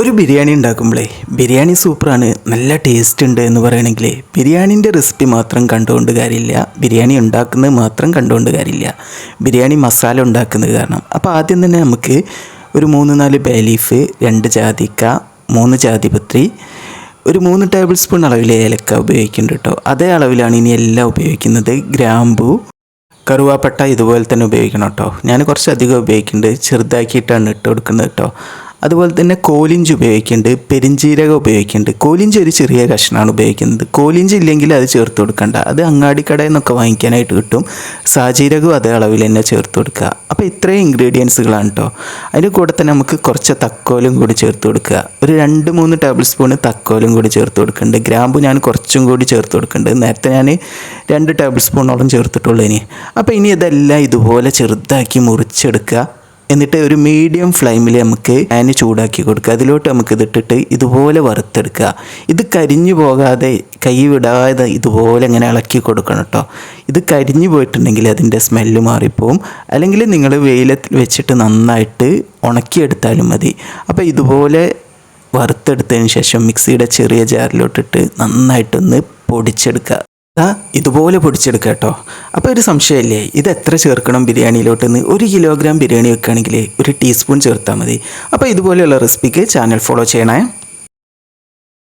ഒരു ബിരിയാണി ഉണ്ടാക്കുമ്പോഴേ ബിരിയാണി സൂപ്പറാണ്, നല്ല ടേസ്റ്റ് ഉണ്ട് എന്ന് പറയണമെങ്കിൽ ബിരിയാണീൻ്റെ റെസിപ്പി മാത്രം കണ്ടുകൊണ്ട് കാര്യമില്ല, ബിരിയാണി ഉണ്ടാക്കുന്നത് മാത്രം കണ്ടുകൊണ്ട് കാര്യമില്ല, ബിരിയാണി മസാല ഉണ്ടാക്കുന്നത് കാരണം. അപ്പോൾ ആദ്യം തന്നെ നമുക്ക് ഒരു 3-4 ബേ ലീഫ്, 2 ജാതിക്ക, 3 ജാതിപത്രി, ഒരു 3 ടേബിൾ സ്പൂൺ അളവിൽ ഏലക്ക ഉപയോഗിക്കുന്നുണ്ട് കേട്ടോ. അതേ അളവിലാണ് ഇനി എല്ലാം ഉപയോഗിക്കുന്നത്. ഗ്രാമ്പു, കറുവാപ്പട്ട ഇതുപോലെ തന്നെ ഉപയോഗിക്കണം കേട്ടോ. ഞാൻ കുറച്ച് അധികം ഉപയോഗിക്കുന്നുണ്ട്, ചെറുതാക്കിയിട്ടാണ് ഇട്ട് കൊടുക്കുന്നത് കേട്ടോ. അതുപോലെ തന്നെ കോലിഞ്ച് ഉപയോഗിക്കുന്നുണ്ട്, പെരിഞ്ചീരകം ഉപയോഗിക്കുന്നുണ്ട്. കോലിഞ്ച് ഒരു ചെറിയ കഷ്ണമാണ് ഉപയോഗിക്കുന്നത്. കോലിഞ്ച് ഇല്ലെങ്കിൽ അത് ചേർത്ത് കൊടുക്കണ്ട, അത് അങ്ങാടിക്കടയിൽ നിന്നൊക്കെ വാങ്ങിക്കാനായിട്ട് കിട്ടും. സാജീരകവും അതേ അളവിൽ തന്നെ ചേർത്ത് കൊടുക്കുക. അപ്പോൾ ഇത്രയും ഇൻഗ്രീഡിയൻസുകളാണ് കേട്ടോ. അതിന് കൂടെ തന്നെ നമുക്ക് കുറച്ച് തക്കോലും കൂടി ചേർത്ത് കൊടുക്കുക. ഒരു 2-3 ടേബിൾ സ്പൂണ് തക്കോലും കൂടി ചേർത്ത് കൊടുക്കുന്നുണ്ട്. ഗ്രാമ്പു ഞാൻ കുറച്ചും കൂടി ചേർത്ത് കൊടുക്കുന്നുണ്ട്. നേരത്തെ ഞാൻ 2 ടേബിൾ സ്പൂണോളം ചേർത്തിട്ടുള്ളൂ. അപ്പോൾ ഇനി ഇതെല്ലാം ഇതുപോലെ ചെറുതാക്കി മുറിച്ചെടുക്കുക. എന്നിട്ട് ഒരു മീഡിയം ഫ്ലെയിമിൽ നമുക്ക് പാന് ചൂടാക്കി കൊടുക്കുക. അതിലോട്ട് നമുക്ക് ഇതിട്ടിട്ട് ഇതുപോലെ വറുത്തെടുക്കുക. ഇത് കരിഞ്ഞു പോകാതെ കൈ വിടാതെ ഇതുപോലെ ഇങ്ങനെ ഇളക്കി കൊടുക്കണം കേട്ടോ. ഇത് കരിഞ്ഞു പോയിട്ടുണ്ടെങ്കിൽ അതിൻ്റെ സ്മെല്ല് മാറിപ്പോവും. അല്ലെങ്കിൽ നിങ്ങൾ വെയിലത്ത് വെച്ചിട്ട് നന്നായിട്ട് ഉണക്കിയെടുത്താലും മതി. അപ്പോൾ ഇതുപോലെ വറുത്തെടുത്തതിന് ശേഷം മിക്സിയുടെ ചെറിയ ജാറിലോട്ടിട്ട് നന്നായിട്ടൊന്ന് പൊടിച്ചെടുക്കുക. ഇതുപോലെ പൊടിച്ചെടുക്കുക കേട്ടോ. അപ്പോൾ ഒരു സംശയമില്ലേ, ഇത് എത്ര ചേർക്കണം ബിരിയാണിയിലോട്ടെന്ന്? 1 കിലോഗ്രാം ബിരിയാണി വെക്കുകയാണെങ്കിൽ 1 ടീസ്പൂൺ ചേർത്താൽ മതി. അപ്പോൾ ഇതുപോലെയുള്ള റെസിപ്പിക്ക് ചാനൽ ഫോളോ ചെയ്യണേ.